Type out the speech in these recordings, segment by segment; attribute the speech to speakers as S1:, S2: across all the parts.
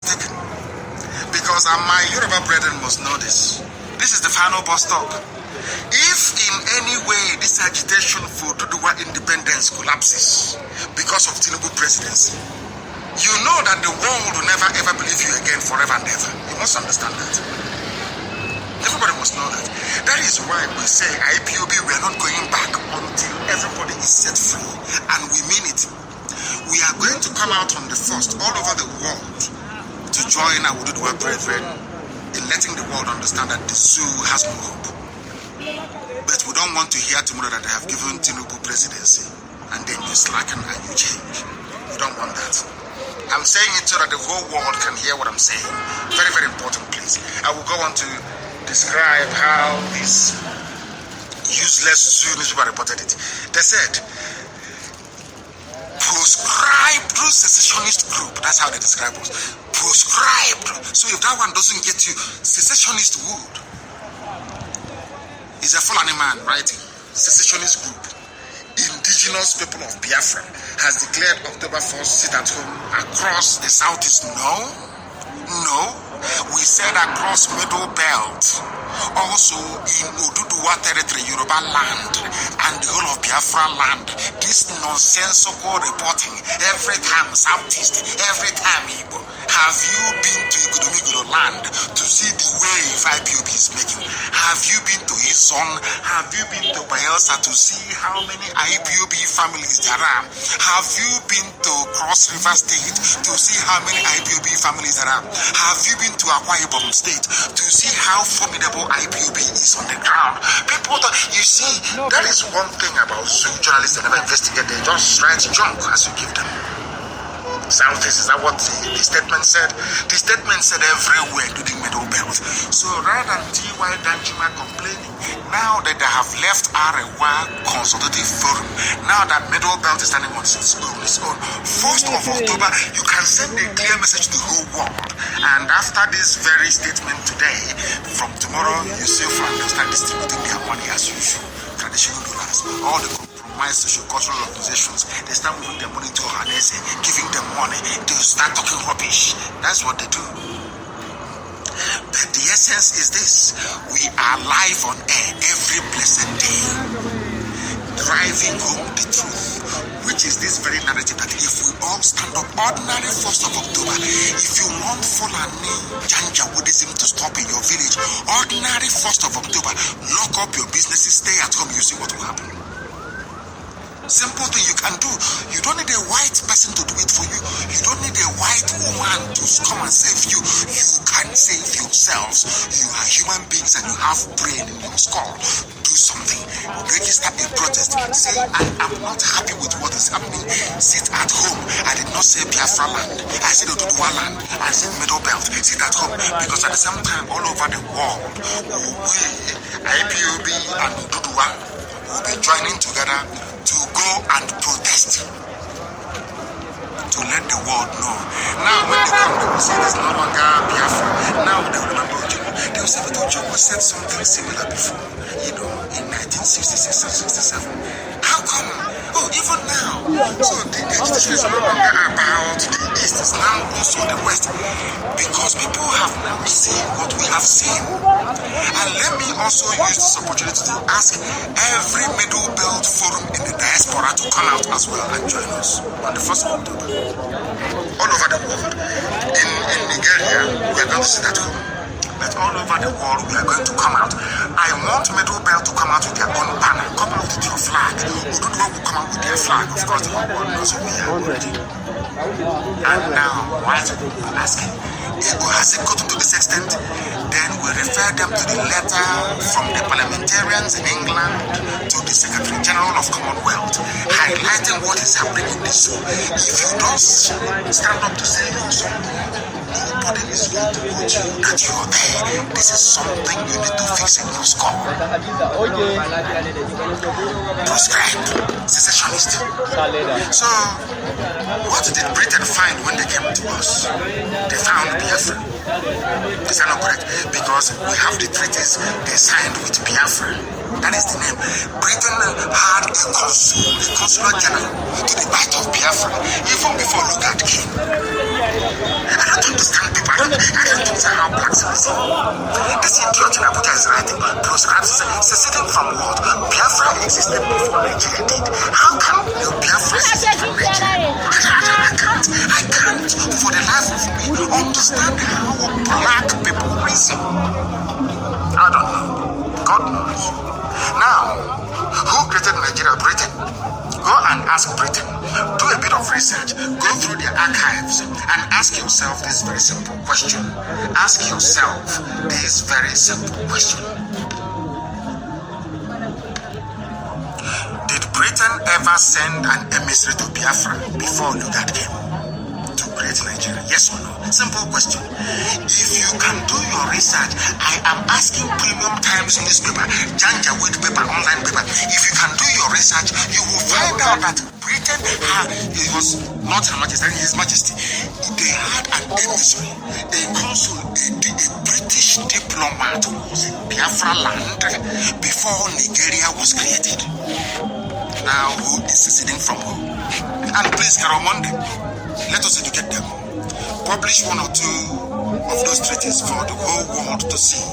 S1: taken. Because my Yoruba brethren must know this. This is the final bus stop. If in any way this agitation for Duduwa independence collapses because of Tinubu presidency, you know that the world will never ever believe you again forever and ever. You must understand that. Everybody must know that. That is why we say IPOB, we are not going back until everybody is set free. And we mean it. We are going to come out on the first all over the world to join our Duduwa brethren in letting the world understand that the zoo has no hope. But we don't want to hear tomorrow that they have given Tinubu presidency and then you slacken and you change. We don't want that. I'm saying it so that the whole world can hear what I'm saying. Very, very important, please. I will go on to describe how this useless zoo newspaper reported it. They said, proscribed secessionist group. That's how they describe us. Proscribed. So if that one doesn't get you, secessionist would. He's a Fulani man writing. Secessionist group. Indigenous people of Biafra has declared October 1st sit at home across the southeast. No. We said across Middle Belt, also in Oduduwa territory, Yoruba land, and the whole of Biafra land. This nonsensical reporting every time Southeast, every time Igbo. Have you been to Igudumiguro land to see the wave IPOB is making? Have you been to Izon? Have you been to Bayelsa to see how many IPOB families there are? Have you been to Cross River State to see how many IPOB families there are? Have you been to Akwa Ibom State to see how formidable IPOB is on the ground? People, you see, that is one thing about journalists that never investigate. They just write junk as you give them. Southeast, is that what the statement said? The statement said everywhere, including Middle Belt. So rather than T.Y. Danjuma complaining, now that they have left Arewa Consultative Forum, now that Middle Belt is standing on its own, 1st of October, you can send a clear message to the whole world. And after this very statement today, from tomorrow, you see Fulani will start distributing their money as usual. Traditional rulers, all the social-cultural organizations, they start moving their money to Ohanese, giving them money, they start talking rubbish. That's what they do. But the essence is this: we are live on air every blessed day, driving home the truth, which is this very narrative that if we all stand up, ordinary 1st of October, if you want Fulani Janjaweedism to stop in your village, ordinary 1st of October, lock up your businesses, stay at home, you see what will happen. Simple thing you can do. You don't need a white person to do it for you. You don't need a white woman to come and save you. You can save yourselves. You are human beings and you have brain in your skull. Do something. Register a protest. Say, I am not happy with what is happening. Sit at home. I did not say Biafra land. I said Oduduwa land. I said Middle Belt. Sit at home. Because at the same time, all over the world, we, IPOB and Oduduwa, will be joining together to go and protest, to let the world know. Now when they come, they will say there's no longer Biafra. Now they will remember Ojogo. They will say that Ojogo said something similar before, in 1966 or 67. How come? Oh, even now. So the agitation is no longer about the East, it's now also the West. Because people have now seen what we have seen. And let me also use this opportunity to ask every Middle Belt forum in the diaspora to come out as well and join us on the 1st of October. All over the world. In Nigeria, we are going to sit at home. But all over the world, we are going to come out. I want Middle Belt to come out with their own banner. Come out with your flag. Oduduwa will come out with their flag. Of course, the whole world knows who we are already. And now, why do people asking? Has it gotten to this extent? Then we refer them to the letter from the parliamentarians in England to the Secretary General of Commonwealth, highlighting what is happening in this zoo. If you don't stand up to say so, nobody is going to watch you that you're there. This is something you need to fix in your skull. Proscribed, secessionist. So, what did Britain find when they came to us? They found Biafra. Is that not correct? Because we have the treaties they signed with Biafra. That is the name. Britain had a consular general to the right of Biafra even before Lugard came. I don't understand people. I don't understand how blacks are seen. This idiot in Abuja is writing proscribes seceding from what? Biafra existed before Nigeria did. How can Biafra secede from Nigeria? I can't for the life of me understand how black people reason. I don't know. God knows. Now, who created Nigeria? Britain. Go and ask Britain. Do a bit of research. Go through their archives and ask yourself this very simple question. Ask yourself this very simple question. Did Britain ever send an emissary to Biafra before Lugard came to create Nigeria? Yes or no? Simple question. If you can do your research, I am asking Premium Times newspaper, Janjaweed paper, online paper. If you can do your research, you will find out that Britain it was not Her Majesty, His Majesty. They had an emissary, a consul, a British diplomat who was in Biafra land before Nigeria was created. Now, who is seceding from who? And please, Monday, let us educate them. Publish one or two of those treaties for the whole world to see.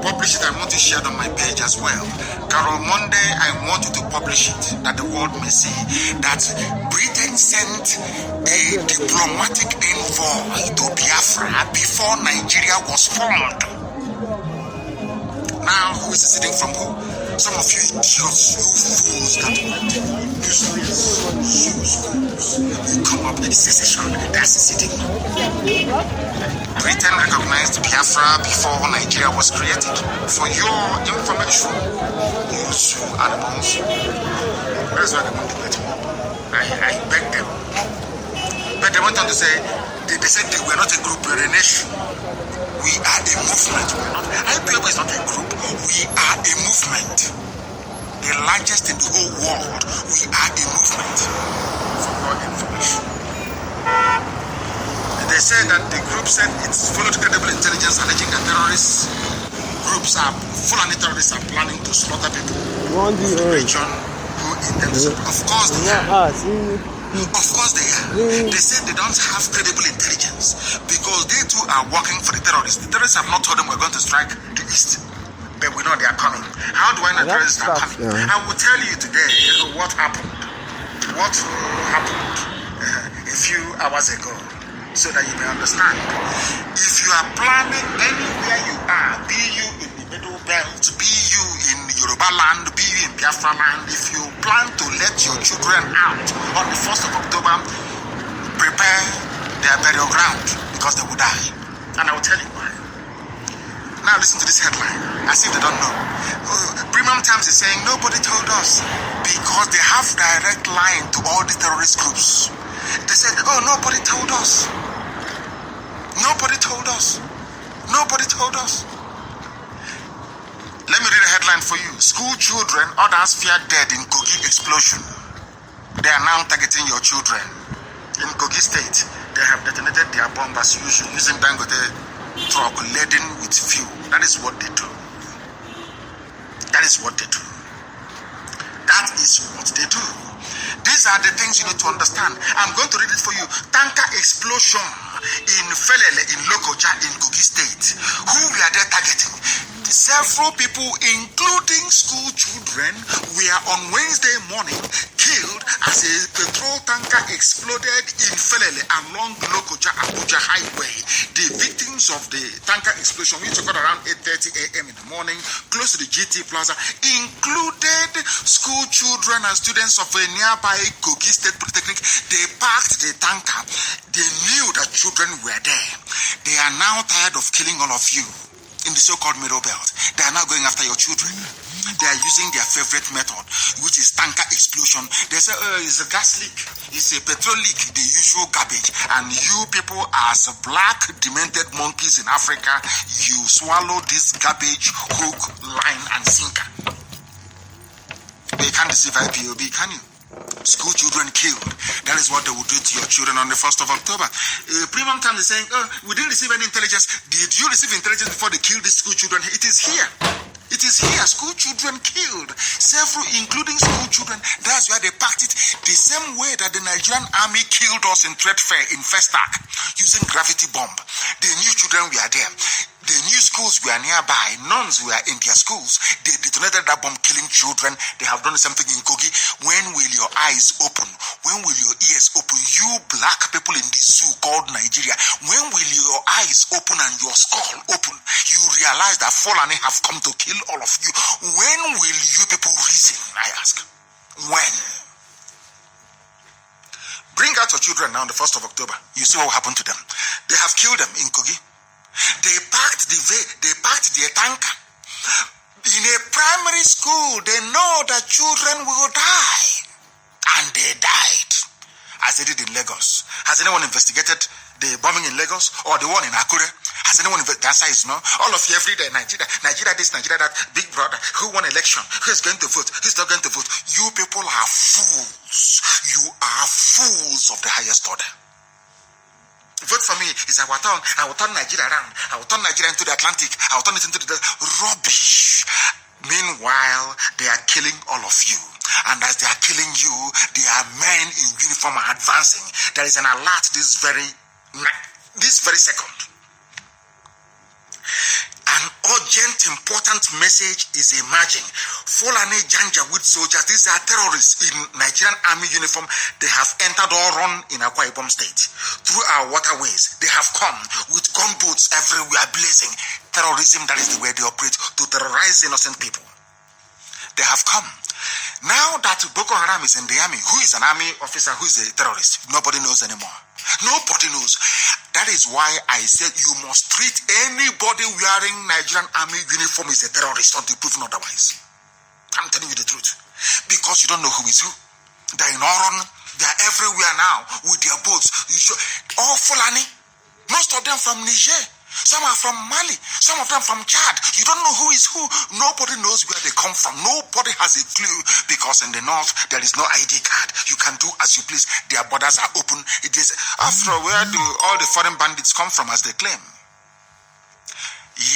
S1: Publish it. I want to share it on my page as well. Carol Monday, I want you to publish it that the world may see that Britain sent a diplomatic envoy to Biafra before Nigeria was formed. Now, who is seceding from who? Some of you idiots, you fools that useless schools. You come up with secession, that's seceding. Britain recognized Biafra before Nigeria was created. For your information, you zoo animals. That's why they want to let me. I beg them. But they went on to say, they said they were not a group, we were a nation. We are a movement. IPOB is not a group. We are a movement. The largest in the whole world. We are a movement. For more information. They said that the group said it's followed credible intelligence alleging that terrorist groups are, Fulani terrorists are planning to slaughter people of the region who intend to. Of course they are. Of course they are. They said they don't have credible intelligence because they too are working for the terrorists. The terrorists have not told them we're going to strike the east, but we know they are coming. How do I know terrorists are coming? I will tell you today what happened. What happened a few hours ago, so that you may understand. If you are planning anywhere you are, be you in the middle belt, be you in Yoruba land, be you in Biafra land, if you plan to let your children out on the 1st of October, prepare their burial ground because they will die. And I will tell you why. Now listen to this headline, as if they don't know. Premium Times is saying nobody told us because they have direct line to all the terrorist groups. They said, oh, nobody told us. Nobody told us. Nobody told us. Let me read a headline for you. School children, others fear dead in Kogi explosion. They are now targeting your children. In Kogi State, they have detonated their bomb as usual using Dangote truck laden with fuel. That is what they do. That is what they do. That is what they do. These are the things you need to understand. I'm going to read it for you. Tanker explosion in Felele in Lokoja in Kogi State. Who were they targeting? Several people, including school children, were on Wednesday morning killed as a petrol tanker exploded in Felele along Lokoja Abuja Highway. The victims of the tanker explosion, which occurred around 8:30 a.m. in the morning, close to the GT Plaza, included school children and students of a nearby Kogi State Polytechnic. They parked the tanker. They knew that children were there. They are now tired of killing all of you in the so-called middle belt. They are now going after your children. They are using their favorite method, which is tanker explosion. They say, oh, it's a gas leak. It's a petrol leak, the usual garbage. And you people, as black demented monkeys in Africa, you swallow this garbage hook, line, and sinker. But you can't deceive IPOB, can you? School children killed. That is what they will do to your children on the 1st of October. Premium Times is saying, oh, we didn't receive any intelligence. Did you receive intelligence before they killed the school children? It is here. It is here school children killed, several including school children. That's why they packed it the same way that the Nigerian army killed us in trade fair in Festac using gravity bomb. They knew children were there. They knew schools were nearby. Nuns were in their schools. They detonated that bomb killing children. They have done something in Kogi. When will your eyes open? When will your ears open? You black people in the zoo called Nigeria, when will your eyes open and your skull open? You realize that Fulani have come to kill all of you. When will you people reason, I ask? When? Bring out your children now on the 1st of October. You see what will happen to them. They have killed them in Kogi. They packed the tanker. In a primary school, they know that children will die. And they died. As they did in Lagos. Has anyone investigated the bombing in Lagos or the one in Akure? Has anyone investigated? The answer is no. All of you every day, Nigeria this, Nigeria that, big brother, who won election, who is going to vote, who is not going to vote. You people are fools. You are fools of the highest order. Vote for me is I will turn Nigeria around. I will turn Nigeria into the Atlantic. I will turn it into the rubbish. Meanwhile, they are killing all of you. And as they are killing you, they are men in uniform are advancing. There is an alert this very second. An urgent, important message is emerging. Fulani Janjaweed soldiers, these are terrorists in Nigerian army uniform. They have entered or run in Akwa Ibom State. Through our waterways, they have come with gunboats everywhere blazing. Terrorism, that is the way they operate, to terrorize innocent people. They have come. Now that Boko Haram is in the army, who is an army officer, who is a terrorist? Nobody knows anymore. Nobody knows. That is why I said you must treat anybody wearing Nigerian army uniform as a terrorist until proven otherwise. I'm telling you the truth. Because you don't know who is who. They're in Oron. They're everywhere now with their boats. All Fulani. Most of them from Niger. Some are from Mali. Some of them from Chad. You don't know who is who. Nobody knows where they come from. Nobody has a clue because in the north there is no ID card. You can do as you please. Their borders are open. It is after where do all the foreign bandits come from as they claim?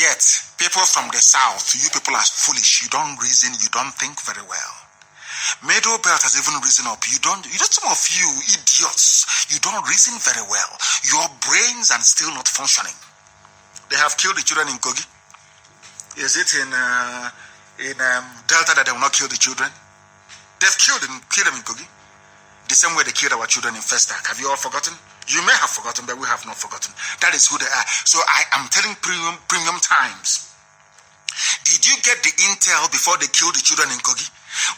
S1: Yet people from the south, you people are foolish. You don't reason. You don't think very well. Middle belt has even risen up. You don't some of you idiots. You don't reason very well. Your brains are still not functioning. They have killed the children in Kogi. Is it in Delta that they will not kill the children? They've killed them in Kogi. The same way they killed our children in Festac. Have you all forgotten? You may have forgotten, but we have not forgotten. That is who they are. So I am telling premium times. Did you get the intel before they killed the children in Kogi?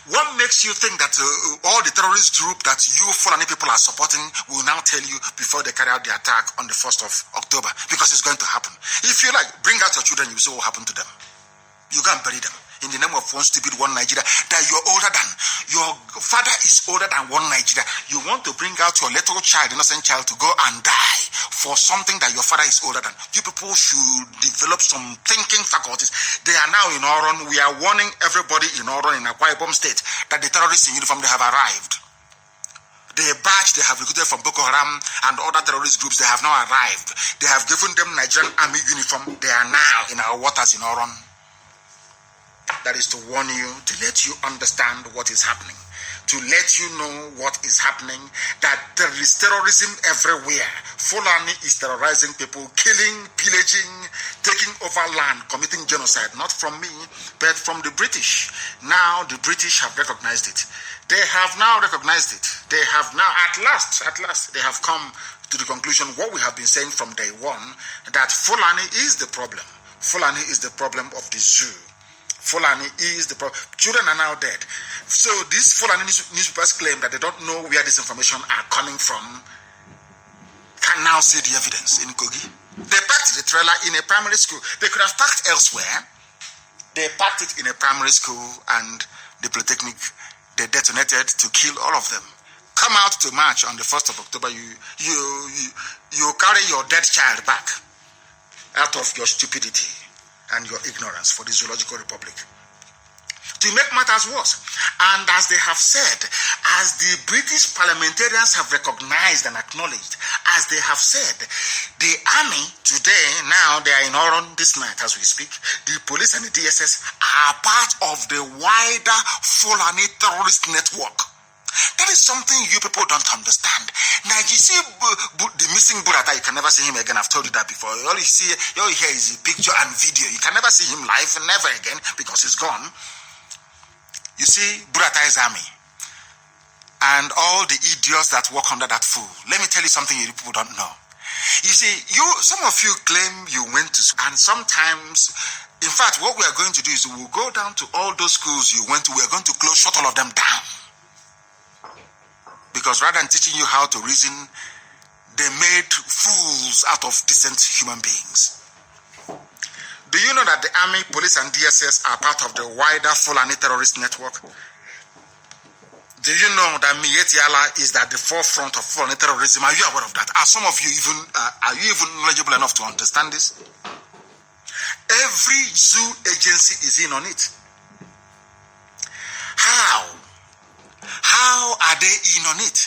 S1: What makes you think that all the terrorist group that you Fulani people are supporting will now tell you before they carry out the attack on the 1st of October? Because it's going to happen. If you like, bring out your children, you see what will happen to them. You go and bury them in the name of one stupid one Nigeria that you're older than. Your father is older than one Nigeria. You want to bring out your little child, innocent child, to go and die for something that your father is older than. You people should develop some thinking faculties. They are now in Oron. We are warning everybody in Oron, in Akwa Ibom State, that the terrorists in uniform, they have arrived. The batch they have recruited from Boko Haram and other terrorist groups, they have now arrived. They have given them Nigerian army uniform. They are now in our waters in Oron. That is to warn you, to let you understand what is happening, to let you know what is happening, that there is terrorism everywhere. Fulani is terrorizing people, killing, pillaging, taking over land, committing genocide, not from me, but from the British. Now the British have recognized it. They have now recognized it. They have now, at last, they have come to the conclusion, what we have been saying from day one, that Fulani is the problem. Fulani is the problem of the zoo. Fulani is the problem. Children are now dead. So these Fulani newspapers claim that they don't know where this information are coming from. Can now see the evidence in Kogi. They packed the trailer in a primary school. They could have packed elsewhere. They packed it in a primary school and the Polytechnic, they detonated to kill all of them. Come out to march on the 1st of October. You carry your dead child back out of your stupidity and your ignorance for the Zoological Republic. To make matters worse, and as they have said, as the British parliamentarians have recognized and acknowledged, as they have said, the army today, now they are in Oron this night as we speak, the police and the DSS are part of the wider Fulani terrorist network. That is something you people don't understand. Now, you see the missing Burata, you can never see him again. I've told you that before. All you hear is a picture and video. You can never see him live, never again, because he's gone. You see, Burata's army and all the idiots that work under that fool. Let me tell you something you people don't know. You see, some of you claim you went to school, and sometimes, in fact, what we are going to do is we'll go down to all those schools you went to. We are going to shut all of them down. Because rather than teaching you how to reason, they made fools out of decent human beings. Do you know that the army, police, and DSS are part of the wider Fulani terrorist network? Do you know that Mietiala is at the forefront of Fulani terrorism? Are you aware of that? Are some of you even knowledgeable enough to understand this? Every zoo agency is in on it. How are they in on it?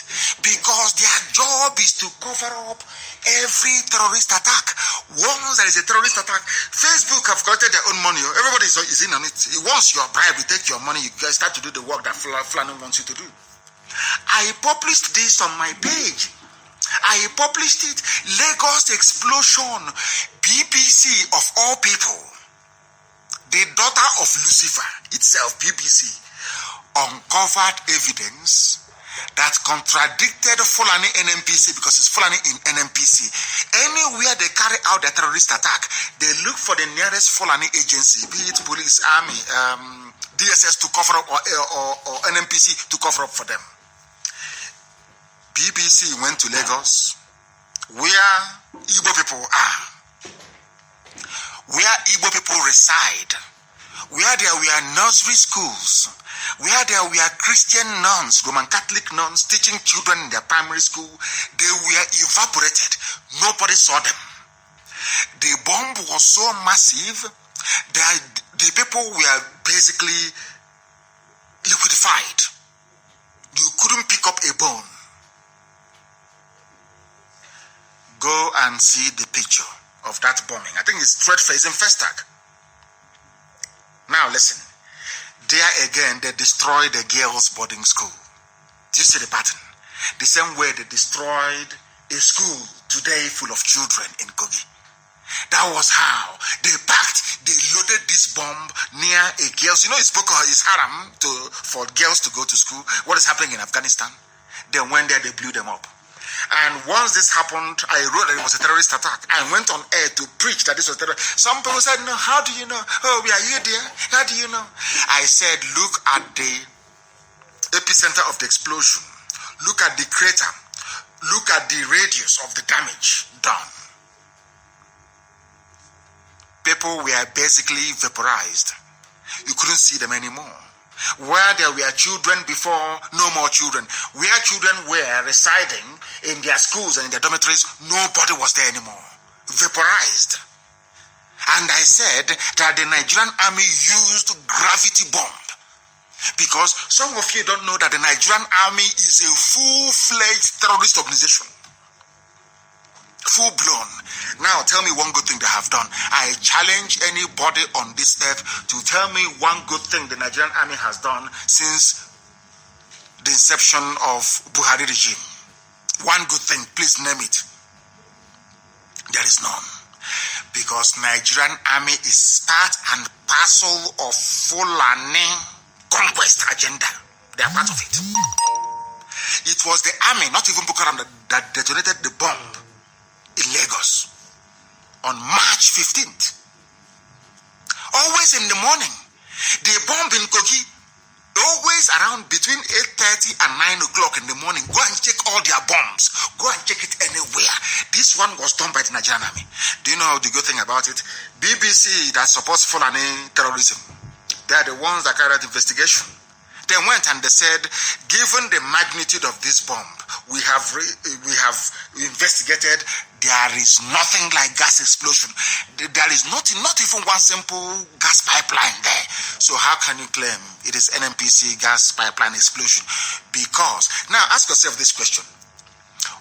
S1: Because their job is to cover up every terrorist attack. Once there is a terrorist attack, Facebook have collected their own money. Everybody is in on it. Once you're bribed, you take your money, you guys start to do the work that Fulani wants you to do. I published this on my page. I published it. Lagos explosion. BBC of all people, the daughter of Lucifer itself, BBC, uncovered evidence that contradicted Fulani NMPC, because it's Fulani in NMPC. Anywhere they carry out their terrorist attack, they look for the nearest Fulani agency, be it police, army, DSS to cover up, or NMPC to cover up for them. BBC went to Lagos, where Igbo people are, where Igbo people reside, where there were nursery schools, where there were Christian nuns, Roman Catholic nuns teaching children in their primary school. They were evaporated. Nobody saw them. The bomb was so massive that the people were basically liquefied. You couldn't pick up a bone. Go and see the picture of that bombing. I think it's Threadface in Festac. Now listen. There again, they destroyed the girls' boarding school. Do you see the pattern? The same way they destroyed a school today full of children in Kogi. That was how they loaded this bomb near a girl's. You know, it's Boko, it's haram for girls to go to school. What is happening in Afghanistan? They went there, they blew them up. And once this happened, I wrote that it was a terrorist attack. I went on air to preach that this was terrorist. Some people said, no, how do you know? Oh, are you there? How do you know? I said, look at the epicenter of the explosion. Look at the crater. Look at the radius of the damage done. People were basically vaporized. You couldn't see them anymore. Where there were children before, no more children. Where children were residing in their schools and in their dormitories, nobody was there anymore. Vaporized. And I said that the Nigerian army used gravity bomb. Because some of you don't know that the Nigerian army is a full-fledged terrorist organization. Full-blown. Now tell me one good thing they have done. I challenge anybody on this earth to tell me one good thing the Nigerian army has done since the inception of Buhari regime. One good thing, please name it. There is none. Because Nigerian army is part and parcel of Fulani conquest agenda. They are part of it. It was the army, not even Boko Haram, that detonated the bomb in Lagos on March 15th. Always in the morning. The bomb in Kogi, always around between 8:30 and 9 o'clock in the morning. Go and check all their bombs. Go and check it anywhere. This one was done by the Nigerian army. Do you know the good thing about it? BBC that supports Fulani terrorism, they are the ones that carried out the investigation. They went and they said, given the magnitude of this bomb, we have investigated. There is nothing like gas explosion. There is not even one simple gas pipeline there. So how can you claim it is NNPC gas pipeline explosion? Because, now ask yourself this question.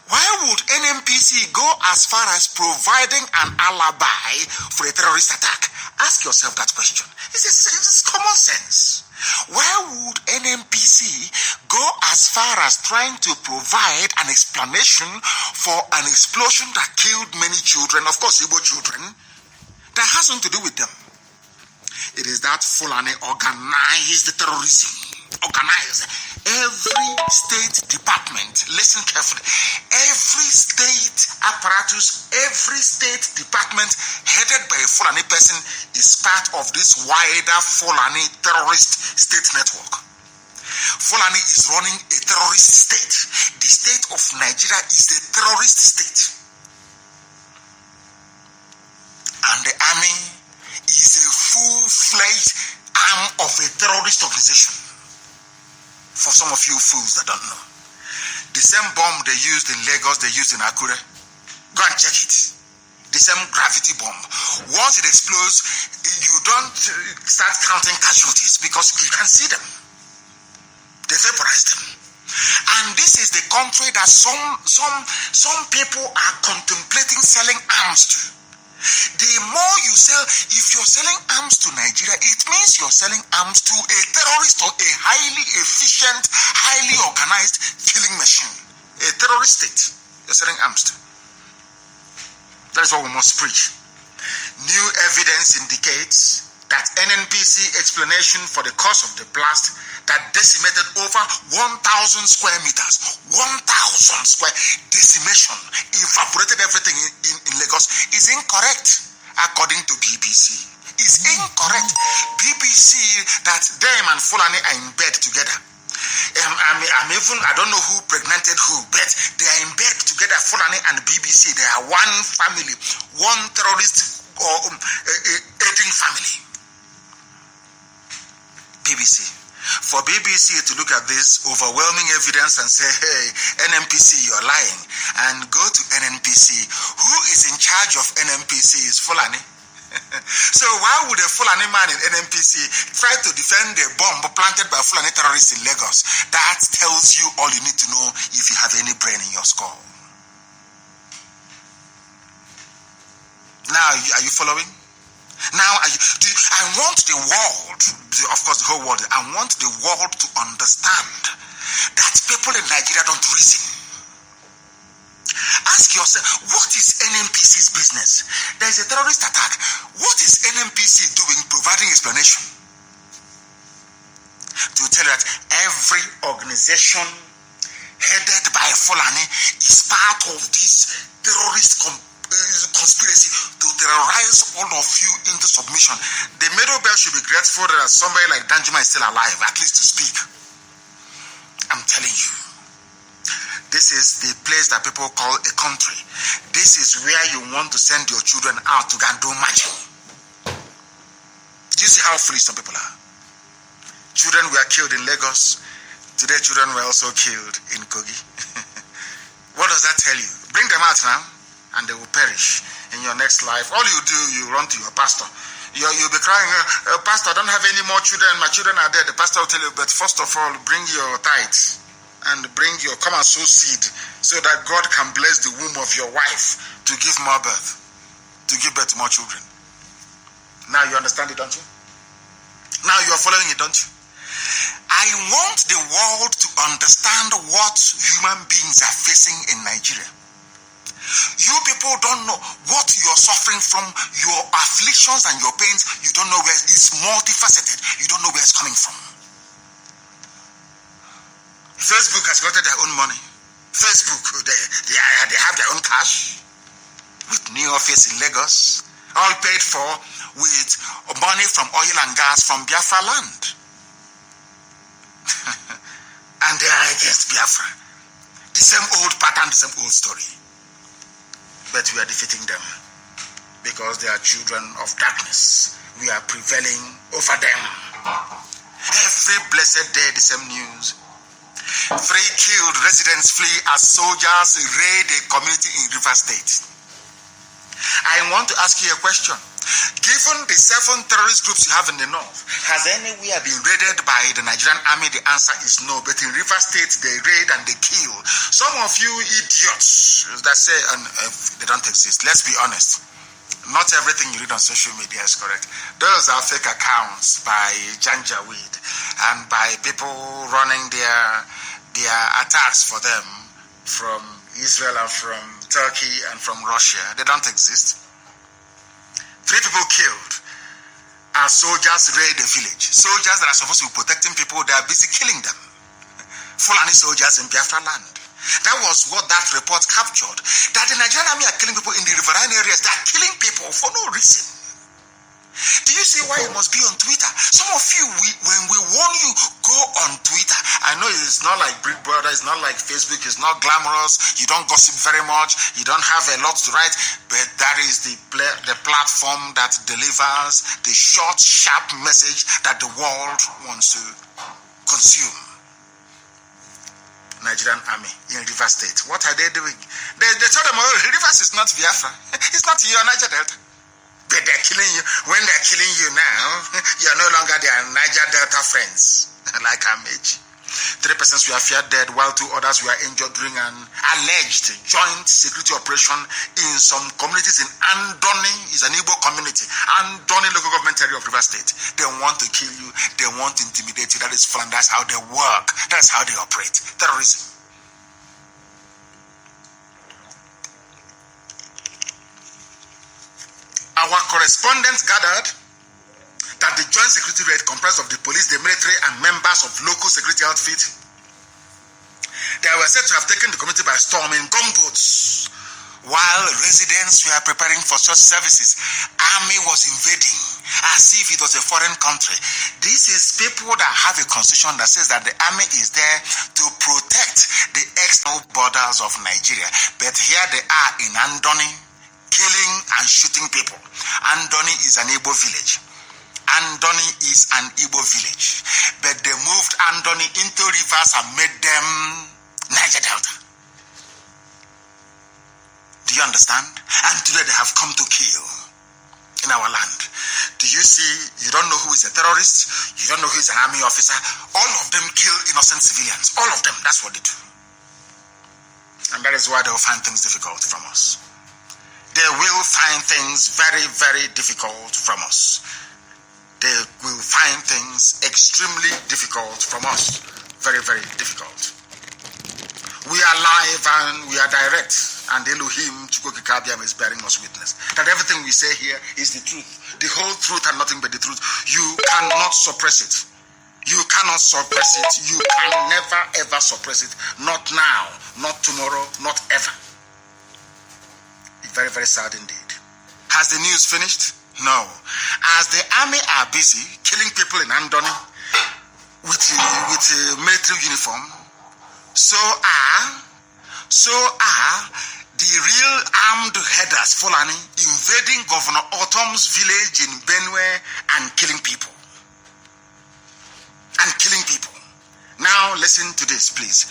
S1: Why would NNPC go as far as providing an alibi for a terrorist attack? Ask yourself that question. It's common sense. Why would NNPC go as far as trying to provide an explanation for an explosion that killed many children, of course, Igbo children, that has nothing to do with them? It is that Fulani organized terrorism. Organized. Every state department, listen carefully, every state apparatus, every state department headed by a Fulani person is part of this wider Fulani terrorist state network. Fulani is running a terrorist state. The state of Nigeria is a terrorist state. And the army is a full-fledged arm of a terrorist organization. For some of you fools that don't know, the same bomb they used in Lagos, they used in Akure. Go and check it. The same gravity bomb. Once it explodes, you don't start counting casualties because you can see them. They vaporize them. And this is the country that some people are contemplating selling arms to. The more you sell, if you're selling arms to Nigeria, it means you're selling arms to a terrorist or a highly efficient, highly organized killing machine. A terrorist state you're selling arms to. That is what we must preach. New evidence indicates that NNPC explanation for the cause of the blast that decimated over 1,000 square meters, 1,000 square decimation, evaporated everything in Lagos is incorrect, according to BBC. It's incorrect. BBC, that them and Fulani are in bed together. I don't know who pregnanted who, but they are in bed together, Fulani and BBC. They are one family, one terrorist or aiding family. BBC. For BBC to look at this overwhelming evidence and say, hey, NNPC, you're lying, and go to NNPC. Who is in charge of NNPC is Fulani. So why would a Fulani man in NNPC try to defend a bomb planted by Fulani terrorists in Lagos? That tells you all you need to know if you have any brain in your skull. Now, are you following? Now, I want the world, of course the whole world, I want the world to understand that people in Nigeria don't reason. Ask yourself, what is NNPC's business? There is a terrorist attack. What is NNPC doing providing explanation? To tell you that every organization headed by Fulani is part of this terrorist conspiracy to terrorize all of you into submission. The Middle Belt should be grateful that somebody like Danjuma is still alive, at least to speak. I'm telling you, this is the place that people call a country. This is where you want to send your children out to go and do magic. Do you see how foolish some people are? Children were killed in Lagos. Today children were also killed in Kogi. What does that tell you? Bring them out now, and they will perish in your next life. All you do, you run to your pastor. You'll be crying, Pastor, I don't have any more children. My children are dead. The pastor will tell you, but first of all, bring your tithes and come and sow seed so that God can bless the womb of your wife to give more birth, to give birth to more children. Now you understand it, don't you? Now you are following it, don't you? I want the world to understand what human beings are facing in Nigeria. You people don't know what you're suffering from, your afflictions and your pains. You don't know where it's multifaceted. You don't know where it's coming from. Facebook has collected their own money. Facebook, they have their own cash with new office in Lagos, all paid for with money from oil and gas from Biafra land. And they are against Biafra. The same old pattern, the same old story. But we are defeating them because they are children of darkness. We are prevailing over them. Every blessed day, the same news. 3 killed, residents flee as soldiers raid a community in River State. I want to ask you a question. Given the 7 terrorist groups you have in the north, has anywhere been raided by the Nigerian army? The answer is no. But in River State, they raid and they kill. Some of you idiots that say they don't exist. Let's be honest. Not everything you read on social media is correct. Those are fake accounts by Janjaweed and by people running their attacks for them from Israel and from Turkey and from Russia. They don't exist. 3 people killed as soldiers raid a village. Soldiers that are supposed to be protecting people, they are busy killing them. Fulani soldiers in Biafra land. That was what that report captured. That the Nigerian army are killing people in the riverine areas. They are killing people for no reason. Do you see why you must be on Twitter? Some of you, when we warn you, go on Twitter. I know it's not like Big Brother, it's not like Facebook, it's not glamorous, you don't gossip very much, you don't have a lot to write, but that is the platform that delivers the short, sharp message that the world wants to consume. Nigerian army in River State. What are they doing? They told them, oh, Rivers is not Biafra. It's not your Niger Delta. But they're killing you. When they're killing you now, you're no longer their Niger Delta friends, like Amage. 3 persons were feared dead, while 2 others were injured during an alleged joint security operation in some communities in Andoni. It's an Igbo community. Andoni local government area of River State. They want to kill you. They want to intimidate you. That is fun. That's how they work. That's how they operate. Terrorism. Our correspondents gathered that the joint security raid comprised of the police, the military, and members of local security outfits. They were said to have taken the community by storm in gunboats. While residents were preparing for such services, army was invading as if it was a foreign country. This is people that have a constitution that says that the army is there to protect the external borders of Nigeria. But here they are in Andoni, killing and shooting people. Andoni is an Igbo village. Andoni is an Igbo village. But they moved Andoni into rivers and made them Niger Delta. Do you understand? And today they have come to kill in our land. Do you see? You don't know who is a terrorist. You don't know who is an army officer. All of them kill innocent civilians. All of them. That's what they do. And that is why they will find things difficult from us. They will find things very, very difficult from us. They will find things extremely difficult from us. Very, very difficult. We are live and we are direct. And Elohim Chukwukikabiam is bearing us witness that everything we say here is the truth. The whole truth and nothing but the truth. You cannot suppress it. You cannot suppress it. You can never ever suppress it. Not now, not tomorrow, not ever. Very, very sad indeed. Has the news finished? No. As the army are busy killing people in Andoni with military uniform, so are the real armed headers, Fulani, invading Governor Autumn's village in Benue and killing people. Now listen to this, please.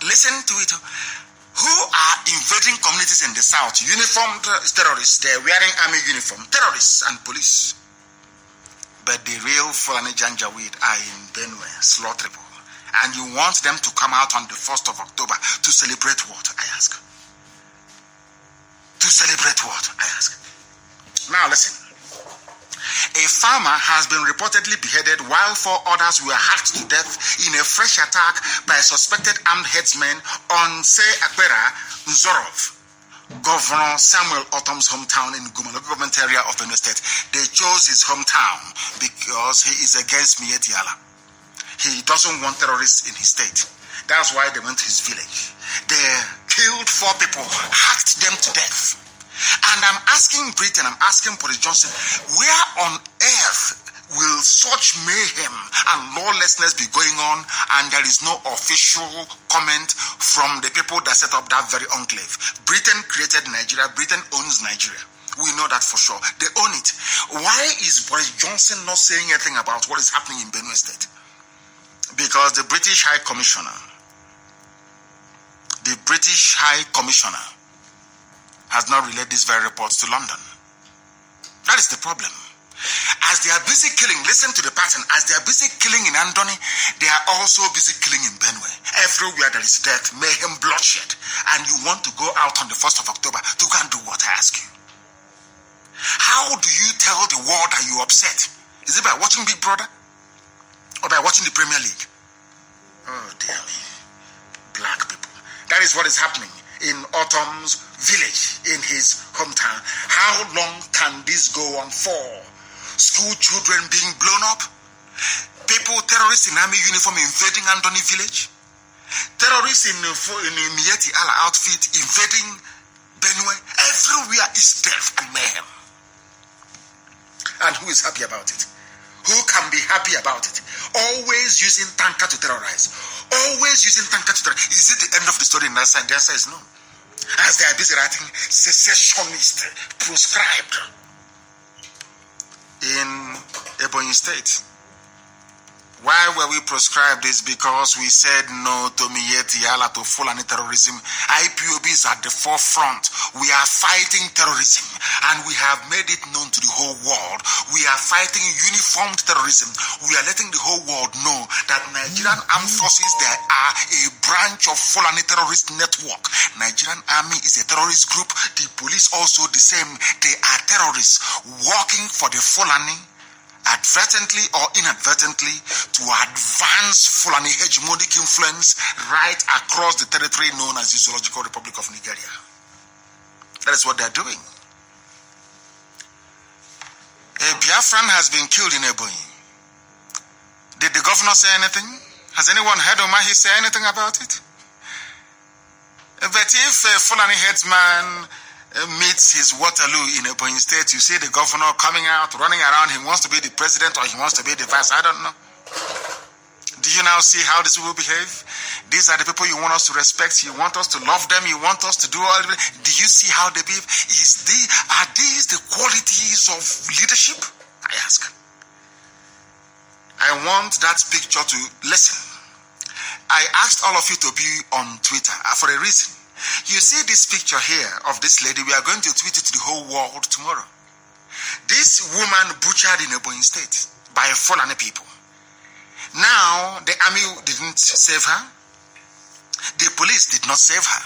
S1: Listen to it. Who are invading communities in the south? Uniformed terrorists. They're wearing army uniform. Terrorists and police. But the real Fulani Janjaweed are in Benue, slaughterable. And you want them to come out on the 1st of October to celebrate what, I ask? To celebrate what, I ask? Now listen. A farmer has been reportedly beheaded while 4 others were hacked to death in a fresh attack by suspected armed headsmen on Akbera, Nzorov, Governor Samuel Autumn's hometown in Guma, local government area of Benue State. They chose his hometown because he is against Mietiala. He doesn't want terrorists in his state. That's why they went to his village. They killed 4 people, hacked them to death. And I'm asking Britain, I'm asking Boris Johnson, where on earth will such mayhem and lawlessness be going on and there is no official comment from the people that set up that very enclave? Britain created Nigeria. Britain owns Nigeria. We know that for sure. They own it. Why is Boris Johnson not saying anything about what is happening in Benue State? Because the British High Commissioner the British High Commissioner has not relayed these very reports to London. That is the problem. As they are busy killing, listen to the pattern, as they are busy killing in Andoni, they are also busy killing in Benue. Everywhere there is death, mayhem, bloodshed, and you want to go out on the 1st of October to go and do what I ask you. How do you tell the world that you're upset? Is it by watching Big Brother? Or by watching the Premier League? Oh dear me. Black people. That is what is happening in Autumn's village, in his hometown. How long can this go on for? School children being blown up? People, terrorists in army uniform invading Andoni village? Terrorists in Mieti Allah outfit invading Benue? Everywhere is death and mayhem. And who is happy about it? Who can be happy about it? Always using tanker to terrorize. Always using tanker to terrorize. Is it the end of the story in that side? The answer is no. As they are busy writing secessionist proscribed in Ebonyi State. Why were we proscribed? Is because we said no to Mieti Yala, to Fulani terrorism. IPOB is at the forefront. We are fighting terrorism and we have made it known to the whole world. We are fighting uniformed terrorism. We are letting the whole world know that Nigerian armed forces, they are a branch of Fulani terrorist network. Nigerian army is a terrorist group. The police also the same. They are terrorists working for the Fulani, advertently or inadvertently, to advance Fulani hegemonic influence right across the territory known as the Zoological Republic of Nigeria. That is what they are doing. A Biafran has been killed in Ebonyi. Did the governor say anything? Has anyone heard Omahi say anything about it? But if a Fulani headsman meets his Waterloo in Ebonyi State, you see the governor coming out, running around. He wants to be the president or he wants to be the vice. I don't know. Do you now see how this will behave? These are the people you want us to respect. You want us to love them. You want us to do all of it. Do you see how they behave? Are these the qualities of leadership? I ask. I want that picture to listen. I asked all of you to be on Twitter for a reason. You see this picture here of this lady. We are going to tweet it to the whole world tomorrow. This woman butchered in Ebonyi State by Fulani people. Now, the army didn't save her. The police did not save her.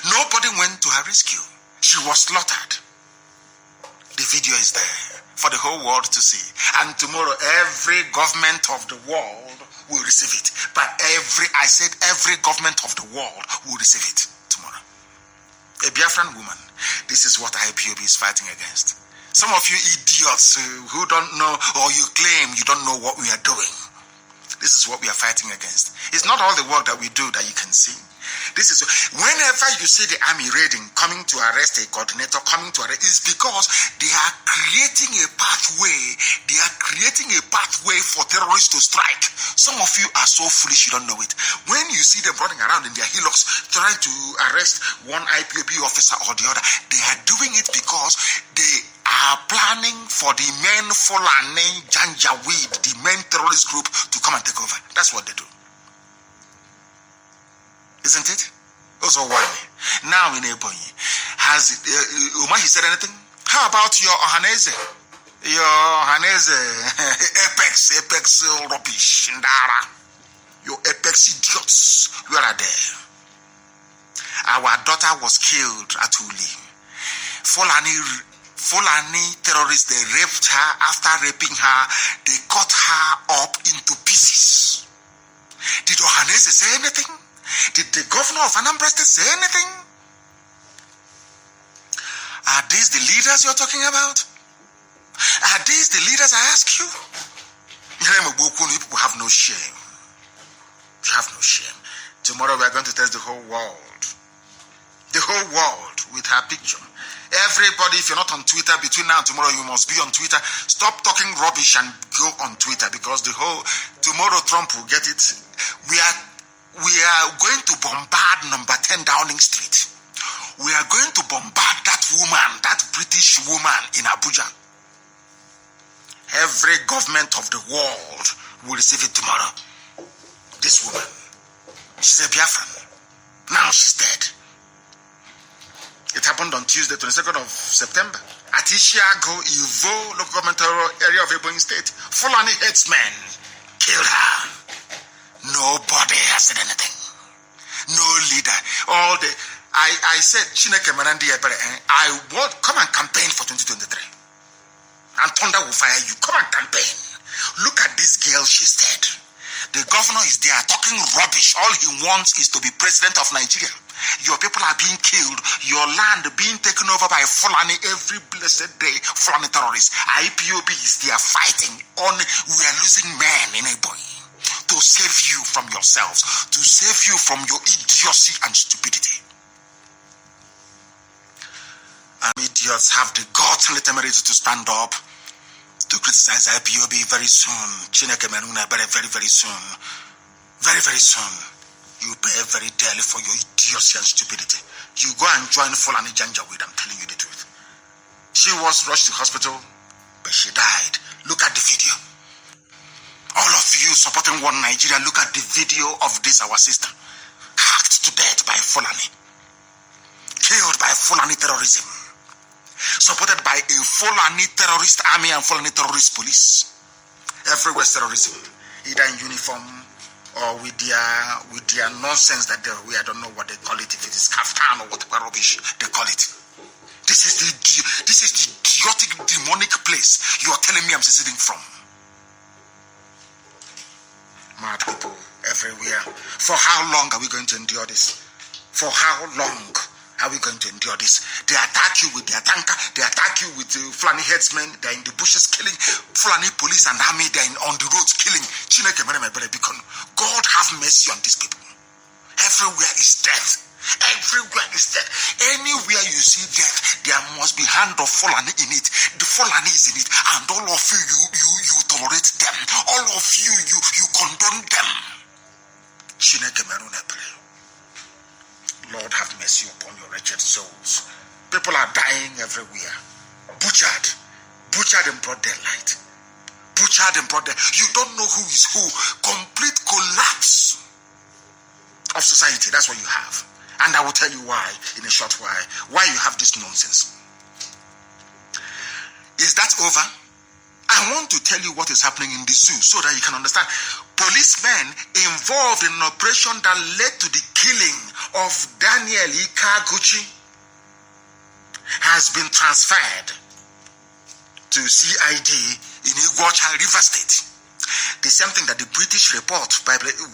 S1: Nobody went to her rescue. She was slaughtered. The video is there for the whole world to see. And tomorrow, every government of the world will receive it. But every government of the world will receive it tomorrow. A Biafran woman. This is what IPOB is fighting against. Some of you idiots who don't know, or you claim you don't know what we are doing. This is what we are fighting against. It's not all the work that we do that you can see. This is whenever you see the army raiding, coming to arrest a coordinator, coming to arrest, is because they are creating a pathway. They are creating a pathway for terrorists to strike. Some of you are so foolish you don't know it. When you see them running around in their hillocks trying to arrest one IPOB officer or the other, they are doing it because they are planning for the main Fulani Janjaweed, the main terrorist group, to come and take over. That's what they do. Isn't it? Also why? Now in Ebonyi, has Umahi said anything? How about your Ohaneze? Your Ohaneze Apex rubbish, Ndara. Your Apex idiots. Where are they? Our daughter was killed at Uli. Fulani terrorists, they raped her. After raping her, they cut her up into pieces. Did Ohaneze say anything? Did the governor of Anambra State say anything? Are these the leaders you're talking about? Are these the leaders I ask you? You people have no shame. You have no shame. Tomorrow we are going to test the whole world. The whole world with her picture. Everybody, if you're not on Twitter, between now and tomorrow, you must be on Twitter. Stop talking rubbish and go on Twitter, because tomorrow Trump will get it. We are going to bombard number 10 Downing Street. We are going to bombard that woman, that British woman in Abuja. Every government of the world will receive it tomorrow. This woman, she's a Biafran. Now she's dead. It happened on Tuesday, 22nd of September at Ishiago, Ivo, local government area of Ebonyi State. Fulani headsmen killed her. Nobody has said anything. No leader. I said, Chineke Manandi Ebere, I want, come and campaign for 2023. And thunder will fire you. Come and campaign. Look at this girl, she's dead. The governor is there talking rubbish. All he wants is to be president of Nigeria. Your people are being killed. Your land being taken over by Fulani every blessed day. Fulani terrorists. IPOB is there fighting on. We are losing men in Ebonyi. To save you from yourselves, to save you from your idiocy and stupidity. And idiots have the guts and the temerity to stand up to criticize IPOB very soon. Chineke Menuna, very, very soon. Very, very soon. You pay very dearly for your idiocy and stupidity. You go and join Fulani Janjaweed, I'm telling you the truth. She was rushed to hospital, but she died. Look at the video. All of you supporting One Nigeria, look at the video of this, our sister, hacked to death by Fulani, killed by Fulani terrorism, supported by a Fulani terrorist army and Fulani terrorist police. Everywhere terrorism, either in uniform or with their nonsense that they wear. I don't know what they call it, if it is kaftan or whatever rubbish they call it. This is the idiotic, demonic place you are telling me I'm seceding from. Mad people everywhere. For how long are we going to endure this? For how long are we going to endure this? They attack you with their tanker. They attack you with Fulani headsmen. They're in the bushes killing. Fulani police and army, they're on the roads killing. God have mercy on these people. Everywhere is death. Everywhere is death. Anywhere you see death, there must be hand of Fulani in it. The Fulani is in it, and all of you tolerate them. All of you condone them. Lord have mercy upon your wretched souls. People are dying everywhere. Butchered in broad daylight. Butchered in broad daylight. You don't know who is who. Complete collapse of society. That's what you have. And I will tell you why in a short while. Why you have this nonsense. Is that over? I want to tell you what is happening in the zoo so that you can understand. Policemen involved in an operation that led to the killing of Daniel Ikaguchi has been transferred to CID in Iguacha, River State. The same thing that the British report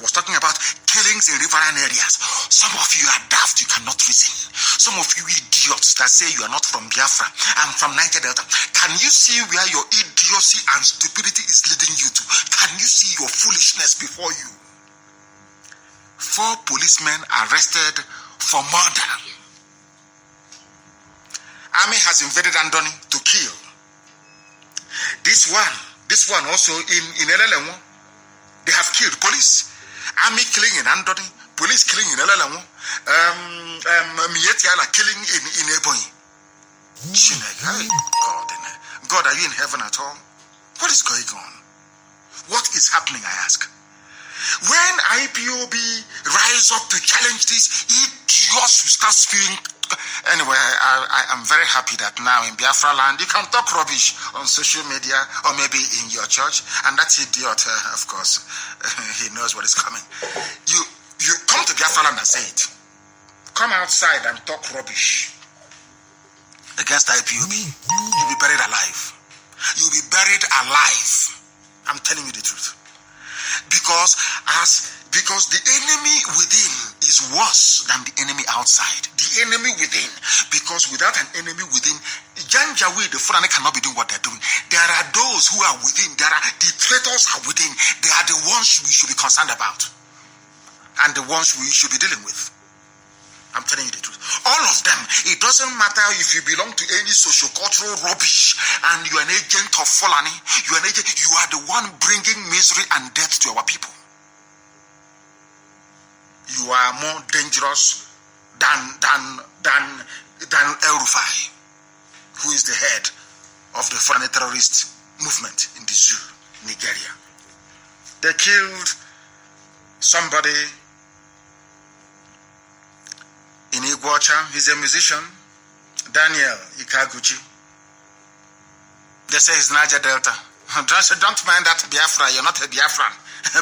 S1: was talking about, killings in riverine areas. Some of you are daft, you cannot reason. Some of you idiots that say you are not from Biafra, I'm from Niger Delta. Can you see where your idiocy and stupidity is leading you to? Can you see your foolishness before you? 4 policemen arrested for murder. Army has invaded Andoni to kill. This one also in Elelemo, they have killed police. Army killing in Andoni, police killing in Elelemo, Mietiala killing in Ebonyi. God, are you in heaven at all? What is going on? What is happening, I ask? When IPOB rise up to challenge this, idiots will start spewing. Anyway, I am very happy that now in Biafra land, you can talk rubbish on social media or maybe in your church. And that idiot, of course, he knows what is coming. You come to Biafra land and say it. Come outside and talk rubbish against IPOB. You'll be buried alive. You'll be buried alive. I'm telling you the truth. Because the enemy within is worse than the enemy outside. The enemy within. Because without an enemy within, Janjaweed, the Fulani cannot be doing what they're doing. There are those who are within. The traitors are within. They are the ones we should be concerned about. And the ones we should be dealing with. I'm telling you the truth. All of them. It doesn't matter if you belong to any socio-cultural rubbish and you are an agent of Fulani. You are the one bringing misery and death to our people. You are more dangerous than El Rufai, who is the head of the Fulani terrorist movement in the zoo, Nigeria. They killed somebody in Iguacha. He's a musician. Daniel Ikaguchi. They say he's Niger Delta. Don't mind that Biafra. You're not a Biafran.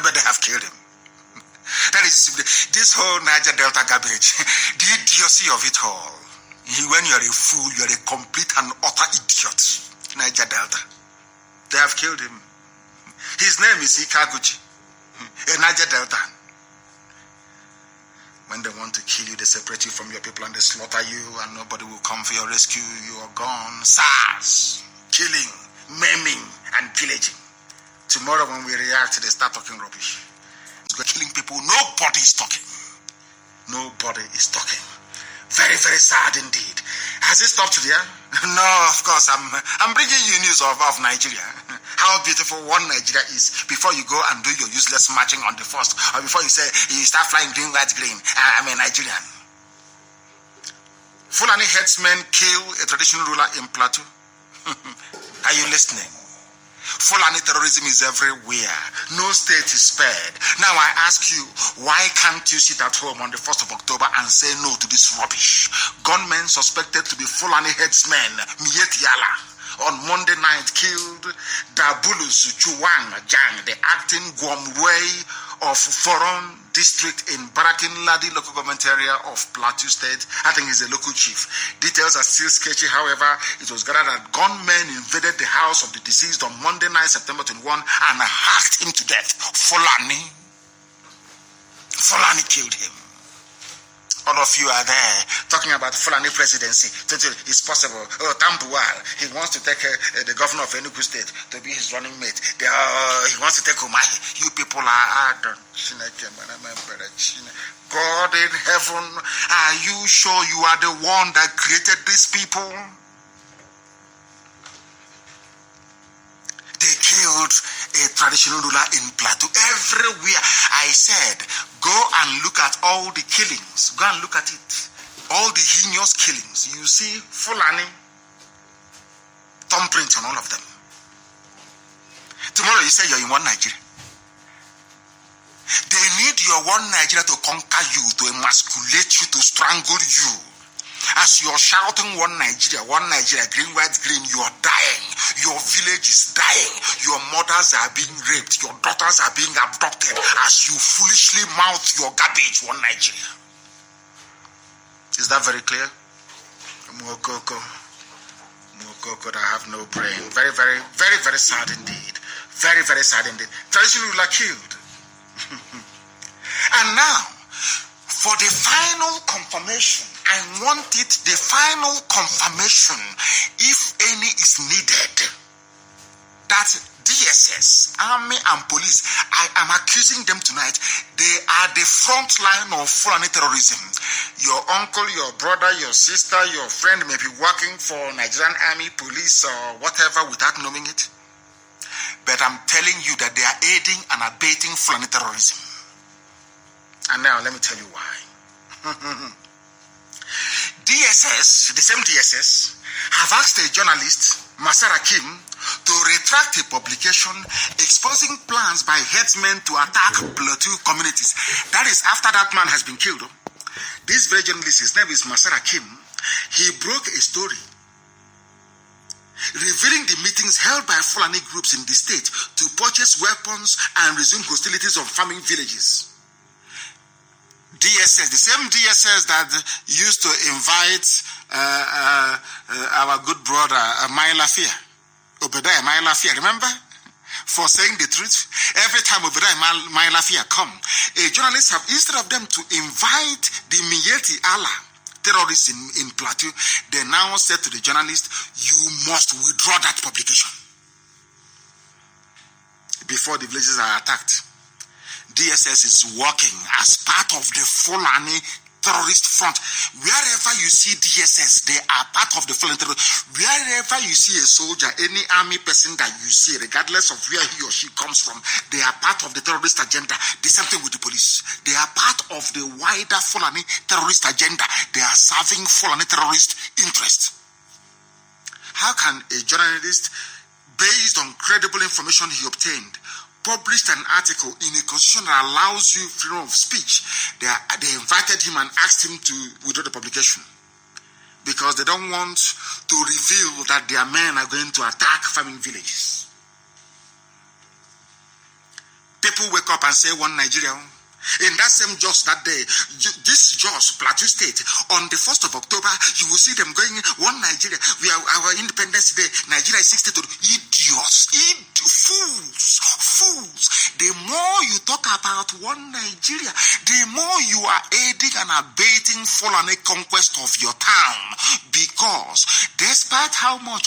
S1: But they have killed him. That is this whole Niger Delta garbage. The idiocy of it all. When you're a fool, you're a complete and utter idiot. Niger Delta. They have killed him. His name is Ikaguchi. A Niger Delta. When they want to kill you, they separate you from your people and they slaughter you, and nobody will come for your rescue. You are gone. SARS. Killing, maiming, and pillaging. Tomorrow when we react, they start talking rubbish. Killing people, nobody is talking. Nobody is talking. Very, very sad indeed. Has it stopped there? No, of course. I'm bringing you news of Nigeria. How beautiful one Nigeria is before you go and do your useless marching on the 1st, or before you say you start flying green, white, green. I'm a Nigerian. Fulani headsmen kill a traditional ruler in Plateau. Are you listening? Fulani terrorism is everywhere. No state is spared. Now I ask you, why can't you sit at home on the 1st of October and say no to this rubbish? Gunmen suspected to be Fulani headsmen, Mieti Yala, on Monday night killed Dabulus Chuwang Jang, the acting Gwamwei of Foron district in Barakin Ladi local government area of Plateau State. I think he's a local chief. Details are still sketchy. However, it was gathered that gunmen invaded the house of the deceased on Monday night, September 21, and hacked him to death. Fulani killed him. All of you are there talking about Fulani presidency. It's possible. Oh, Tambuwal, he wants to take the governor of Enugu State to be his running mate. He wants to take Umahi. You people are God in heaven. Are you sure you are the one that created these people? They killed a traditional ruler in Plateau. Everywhere. I said, go and look at all the killings. Go and look at it. All the heinous killings. You see Fulani thumbprints on all of them. Tomorrow you say you're in one Nigeria. They need your one Nigeria to conquer you, to emasculate you, to strangle you. As you're shouting one Nigeria, green, white, green, you're dying. Your village is dying. Your mothers are being raped. Your daughters are being abducted as you foolishly mouth your garbage, one Nigeria. Is that very clear? Mokoko, I have no brain. Very, very, very, very sad indeed. Very, very sad indeed. Traditional ruler killed. And now, for the final confirmation, I wanted the final confirmation, if any is needed, that DSS, Army and Police, I am accusing them tonight, they are the front line of Fulani terrorism. Your uncle, your brother, your sister, your friend may be working for Nigerian Army, Police, or whatever without knowing it. But I'm telling you that they are aiding and abating Fulani terrorism. And now let me tell you why. DSS, the same DSS, have asked a journalist, Masara Kim, to retract a publication exposing plans by headsmen to attack Plateau communities. That is after that man has been killed. This very journalist, his name is Masara Kim, he broke a story revealing the meetings held by Fulani groups in the state to purchase weapons and resume hostilities on farming villages. DSS, the same DSS that used to invite our good brother Obadiah Mailafia, remember? For saying the truth. Every time Obadiah Mailafia come, a journalist have, instead of them to invite the Mieti Allah terrorists in Plateau, they now said to the journalist, you must withdraw that publication before the villages are attacked. DSS is working as part of the Fulani terrorist front. Wherever you see DSS, they are part of the Fulani terrorist. Wherever you see a soldier, any army person that you see, regardless of where he or she comes from, they are part of the terrorist agenda. The same thing with the police. They are part of the wider Fulani terrorist agenda. They are serving Fulani terrorist interests. How can a journalist, based on credible information he obtained, published an article in a constitution that allows you freedom of speech. They invited him and asked him to withdraw the publication because they don't want to reveal that their men are going to attack farming villages. People wake up and say, one Nigeria. In that same Jos that day, this Jos, Plateau State, on the 1st of October, you will see them going, one Nigeria, we are our Independence Day, Nigeria is 62. Idiots, fools. The more you talk about one Nigeria, the more you are aiding and abetting Fulani conquest of your town. Because despite how much